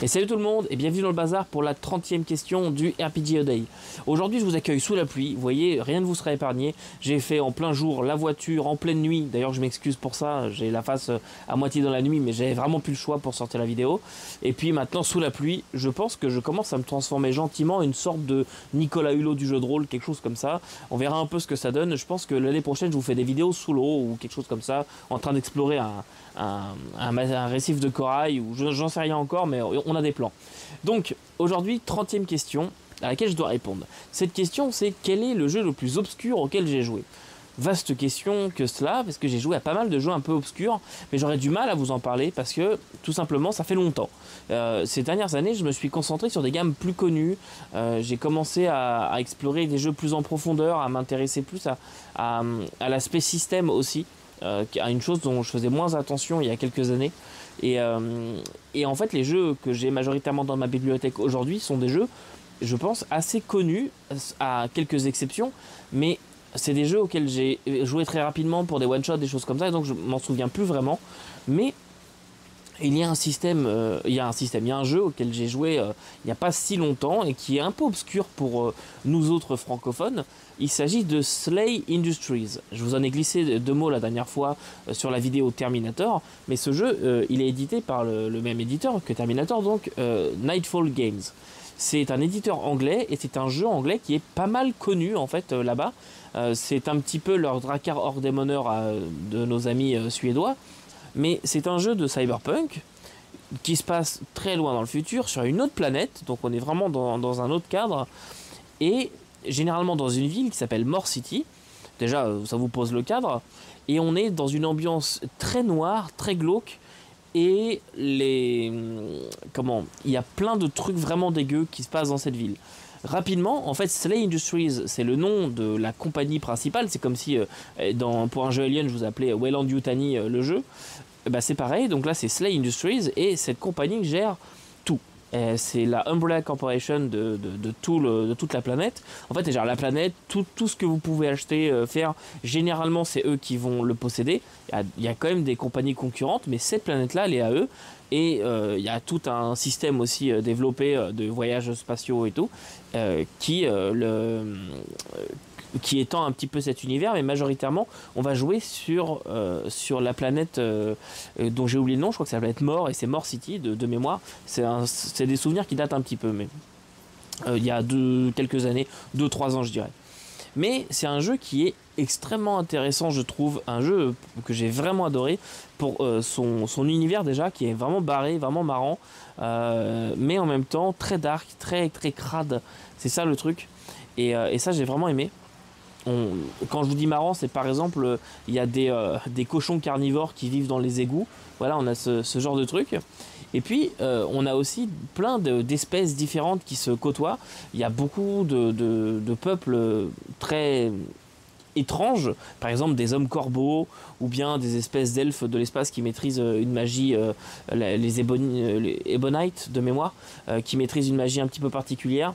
Et salut tout le monde et bienvenue dans le bazar pour la 30e question du RPG A Day. Aujourd'hui je vous accueille sous la pluie, vous voyez rien ne vous sera épargné. J'ai fait en plein jour la voiture, en pleine nuit, d'ailleurs je m'excuse pour ça, j'ai la face à moitié dans la nuit mais j'avais vraiment plus le choix pour sortir la vidéo. Et puis maintenant sous la pluie, je pense que je commence à me transformer gentiment en une sorte de Nicolas Hulot du jeu de rôle, quelque chose comme ça. On verra un peu ce que ça donne, je pense que l'année prochaine je vous fais des vidéos sous l'eau ou quelque chose comme ça, en train d'explorer un récif de corail ou j'en sais rien encore mais on a des plans. Donc aujourd'hui 30e question à laquelle je dois répondre. Cette question c'est quel est le jeu le plus obscur auquel j'ai joué? Vaste question que cela parce que j'ai joué à pas mal de jeux un peu obscurs mais j'aurais du mal à vous en parler parce que tout simplement ça fait longtemps. Ces dernières années je me suis concentré sur des gammes plus connues, j'ai commencé à explorer des jeux plus en profondeur, à m'intéresser plus à l'aspect système aussi. À une chose dont je faisais moins attention il y a quelques années et en fait les jeux que j'ai majoritairement dans ma bibliothèque aujourd'hui sont des jeux je pense assez connus à quelques exceptions mais c'est des jeux auxquels j'ai joué très rapidement pour des one shots, des choses comme ça et donc je m'en souviens plus vraiment mais il y a un jeu auquel j'ai joué il n'y a pas si longtemps et qui est un peu obscur pour nous autres francophones. Il s'agit de Slay Industries. Je vous en ai glissé deux mots la dernière fois sur la vidéo Terminator, mais ce jeu il est édité par le même éditeur que Terminator, donc Nightfall Games. C'est un éditeur anglais et c'est un jeu anglais qui est pas mal connu en fait là-bas. C'est un petit peu leur Drakar Ordemoner de nos amis suédois. Mais c'est un jeu de cyberpunk qui se passe très loin dans le futur, sur une autre planète, donc on est vraiment dans un autre cadre, et généralement dans une ville qui s'appelle More City. Déjà, ça vous pose le cadre, et on est dans une ambiance très noire, très glauque, et il y a plein de trucs vraiment dégueux qui se passent dans cette ville. Rapidement, en fait, Slay Industries, c'est le nom de la compagnie principale. C'est comme si, pour un jeu Alien, je vous appelais Weyland Yutani le jeu. Bah, c'est pareil, donc là, c'est Slay Industries, et cette compagnie gère tout. C'est la Umbrella Corporation de toute la planète. En fait, elle gère la planète, tout ce que vous pouvez acheter, faire. Généralement, c'est eux qui vont le posséder. Il y a quand même des compagnies concurrentes, mais cette planète-là, elle est à eux. Et il y a tout un système aussi développé de voyages spatiaux et tout, qui étend un petit peu cet univers, mais majoritairement on va jouer sur la planète dont j'ai oublié le nom, je crois que c'est la planète Mort, et c'est More City de mémoire. C'est des souvenirs qui datent un petit peu, mais il y a quelques années, 2-3 ans je dirais. Mais c'est un jeu qui est extrêmement intéressant, je trouve, un jeu que j'ai vraiment adoré pour son univers déjà, qui est vraiment barré, vraiment marrant, mais en même temps très dark, très, très crade, c'est ça le truc, et ça j'ai vraiment aimé. Quand je vous dis marrant, c'est par exemple, il y a des cochons carnivores qui vivent dans les égouts, voilà, on a ce genre de truc. Et puis on a aussi plein d'espèces différentes qui se côtoient. Il y a beaucoup de peuples très étranges, par exemple des hommes corbeaux ou bien des espèces d'elfes de l'espace qui maîtrisent une magie, les Ebonites de mémoire, qui maîtrisent une magie un petit peu particulière.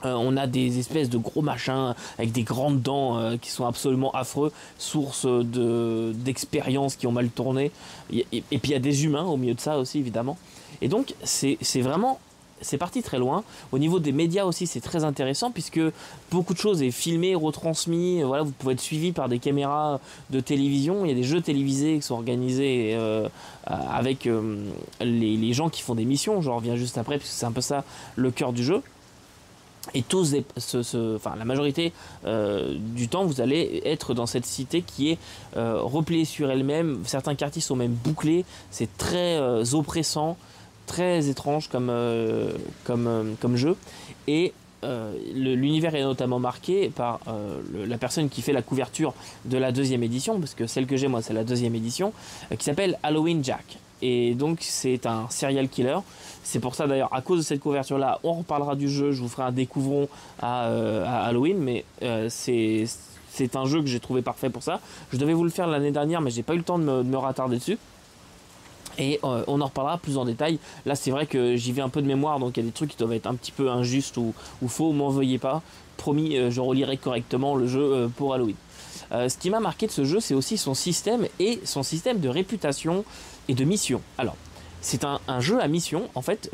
On a des espèces de gros machins avec des grandes dents qui sont absolument affreux, source d'expériences qui ont mal tourné. Et puis il y a des humains au milieu de ça aussi évidemment. Et donc c'est parti très loin. Au niveau des médias aussi c'est très intéressant puisque beaucoup de choses est filmé, retransmis. Voilà, vous pouvez être suivi par des caméras de télévision. Il y a des jeux télévisés qui sont organisés avec les gens qui font des missions. J'en reviens juste après puisque c'est un peu ça le cœur du jeu. Et la majorité du temps, vous allez être dans cette cité qui est repliée sur elle-même. Certains quartiers sont même bouclés. C'est très oppressant, très étrange comme jeu. Et l'univers est notamment marqué par la personne qui fait la couverture de la 2e édition, parce que celle que j'ai moi, c'est la 2e édition, qui s'appelle Halloween Jack. Et donc c'est un serial killer. C'est pour ça d'ailleurs, à cause de cette couverture là, on reparlera du jeu, je vous ferai un découvrons à Halloween, mais c'est un jeu que j'ai trouvé parfait pour ça. Je devais vous le faire l'année dernière mais j'ai pas eu le temps de me rattarder dessus. Et on en reparlera plus en détail. Là c'est vrai que j'y vais un peu de mémoire, donc il y a des trucs qui doivent être un petit peu injustes ou faux, m'en veuillez pas. Promis, je relirai correctement le jeu pour Halloween. Ce qui m'a marqué de ce jeu, c'est aussi son système et son système de réputation et de mission. Alors, C'est un jeu à mission. En fait,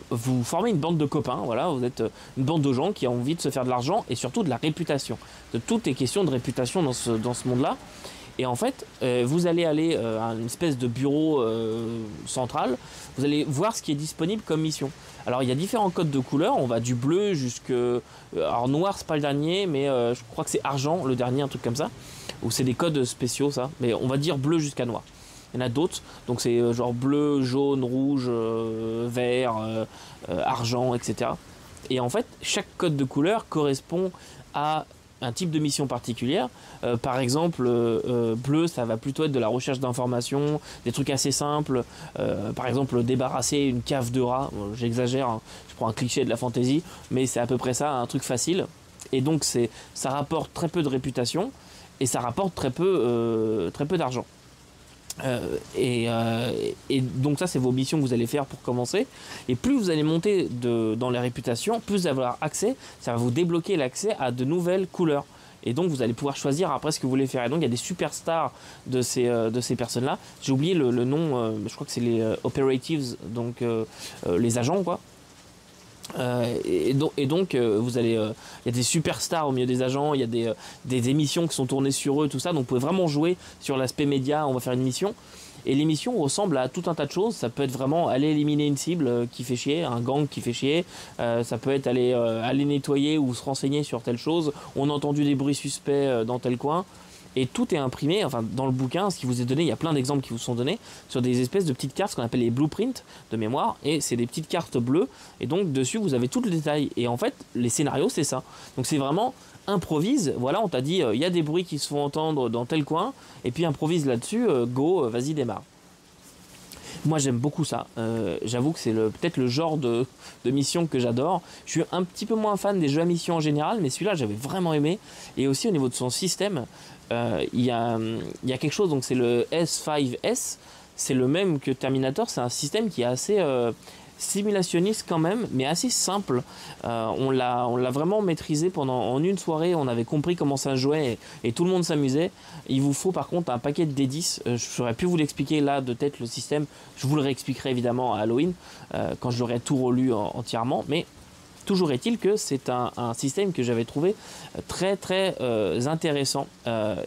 vous formez une bande de copains. Voilà, vous êtes une bande de gens qui ont envie de se faire de l'argent et surtout de la réputation. De toutes les questions de réputation dans ce monde-là. Et en fait, vous allez aller à une espèce de bureau central. Vous allez voir ce qui est disponible comme mission. Alors, il y a différents codes de couleurs. On va du bleu jusque... alors, noir, c'est pas le dernier, mais je crois que c'est argent, le dernier, un truc comme ça. Ou c'est des codes spéciaux, ça. Mais on va dire bleu jusqu'à noir. Il y en a d'autres. Donc, c'est genre bleu, jaune, rouge, vert, argent, etc. Et en fait, chaque code de couleur correspond à un type de mission particulière. Par exemple, bleu, ça va plutôt être de la recherche d'informations, des trucs assez simples. Par exemple, débarrasser une cave de rats. J'exagère, hein, je prends un cliché de la fantasy, mais c'est à peu près ça, un truc facile. Et donc, ça rapporte très peu de réputation et ça rapporte très peu d'argent. Et donc ça, c'est vos missions que vous allez faire pour commencer. Et plus vous allez monter dans les réputations, plus vous allez avoir accès, ça va vous débloquer l'accès à de nouvelles couleurs. Et donc vous allez pouvoir choisir après ce que vous voulez faire. Et donc il y a des superstars de ces personnes-là. J'ai oublié le nom, je crois que c'est les operatives, donc les agents, quoi. Et donc vous allez, il y a des superstars au milieu des agents, il y a des émissions qui sont tournées sur eux, tout ça, donc vous pouvez vraiment jouer sur l'aspect média. On va faire une mission et l'émission ressemble à tout un tas de choses. Ça peut être vraiment aller éliminer une cible qui fait chier, un gang qui fait chier, ça peut être aller nettoyer ou se renseigner sur telle chose. On a entendu des bruits suspects dans tel coin. Et tout est imprimé, enfin dans le bouquin, ce qui vous est donné, il y a plein d'exemples qui vous sont donnés, sur des espèces de petites cartes, ce qu'on appelle les blueprints de mémoire, et c'est des petites cartes bleues, et donc dessus vous avez tout le détail. Et en fait, les scénarios c'est ça. Donc c'est vraiment improvise, voilà, on t'a dit, il y a des bruits qui se font entendre dans tel coin, et puis improvise là-dessus, go, vas-y démarre. Moi j'aime beaucoup ça, j'avoue que c'est peut-être le genre de mission que j'adore. Je suis un petit peu moins fan des jeux à mission en général, mais celui-là j'avais vraiment aimé. Et aussi au niveau de son système, il y a quelque chose, donc c'est le S5S, c'est le même que Terminator, c'est un système qui est assez simulationniste quand même, mais assez simple. On l'a vraiment maîtrisé en une soirée, on avait compris comment ça jouait et tout le monde s'amusait. Il vous faut par contre un paquet de D10, j'aurais pu vous l'expliquer là de tête le système, je vous le réexpliquerai évidemment à Halloween, quand je l'aurai tout relu entièrement, mais toujours est-il que c'est un système que j'avais trouvé très très intéressant.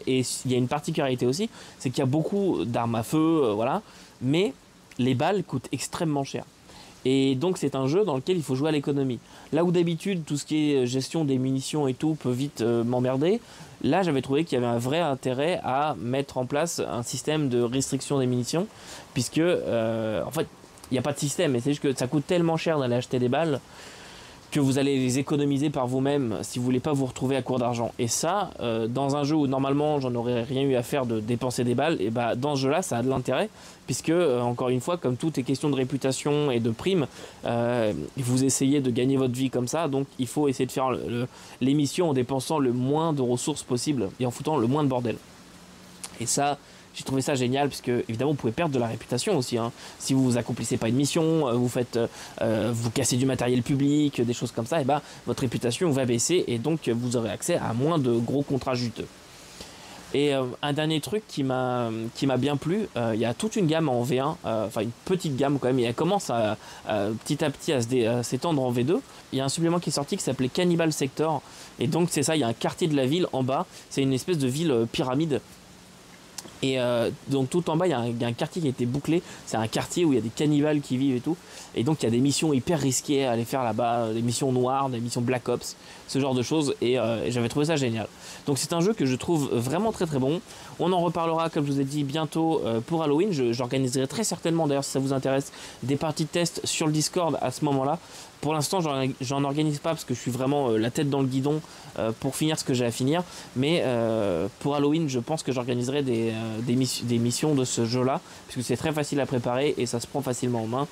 Et il y a une particularité aussi, c'est qu'il y a beaucoup d'armes à feu, voilà, mais les balles coûtent extrêmement cher. Et donc c'est un jeu dans lequel il faut jouer à l'économie. Là où d'habitude tout ce qui est gestion des munitions et tout peut vite m'emmerder, là j'avais trouvé qu'il y avait un vrai intérêt à mettre en place un système de restriction des munitions, puisque en fait il n'y a pas de système, mais c'est juste que ça coûte tellement cher d'aller acheter des balles que vous allez les économiser par vous-même si vous voulez pas vous retrouver à court d'argent. Et ça, dans un jeu où normalement j'en aurais rien eu à faire de dépenser des balles, et bah dans ce jeu-là ça a de l'intérêt, puisque encore une fois, comme tout est question de réputation et de primes, vous essayez de gagner votre vie comme ça, donc il faut essayer de faire les missions en dépensant le moins de ressources possible et en foutant le moins de bordel. Et ça, j'ai trouvé ça génial, puisque évidemment vous pouvez perdre de la réputation aussi, hein. Si vous accomplissez pas une mission, vous cassez du matériel public, des choses comme ça, et bah votre réputation va baisser et donc vous aurez accès à moins de gros contrats juteux. Et un dernier truc qui m'a bien plu, il y a toute une gamme en V1, enfin une petite gamme quand même, et elle commence petit à petit à s'étendre en V2. Il y a un supplément qui est sorti qui s'appelait Cannibal Sector, et donc c'est ça, il y a un quartier de la ville en bas, c'est une espèce de ville pyramide. Et donc tout en bas il y a un quartier qui a été bouclé, c'est un quartier où il y a des cannibales qui vivent et tout, et donc il y a des missions hyper risquées à aller faire là-bas, des missions noires, des missions Black Ops, ce genre de choses, et j'avais trouvé ça génial. Donc c'est un jeu que je trouve vraiment très très bon. On en reparlera comme je vous ai dit bientôt pour Halloween, j'organiserai très certainement d'ailleurs si ça vous intéresse des parties de test sur le Discord à ce moment-là. Pour l'instant j'en organise pas parce que je suis vraiment la tête dans le guidon pour finir ce que j'ai à finir, mais pour Halloween je pense que j'organiserai des missions de ce jeu là, puisque c'est très facile à préparer et ça se prend facilement en main.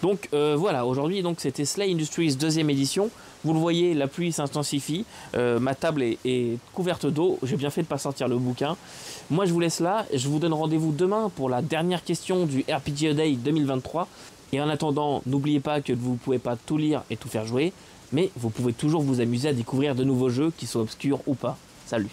Donc voilà, aujourd'hui donc c'était Slay Industries 2e édition. Vous le voyez, la pluie s'intensifie, ma table est couverte d'eau, j'ai bien fait de ne pas sortir le bouquin. Moi je vous laisse là, je vous donne rendez-vous demain pour la dernière question du RPG A Day 2023. Et en attendant, n'oubliez pas que vous ne pouvez pas tout lire et tout faire jouer, mais vous pouvez toujours vous amuser à découvrir de nouveaux jeux, qu'ils soient obscurs ou pas. Salut!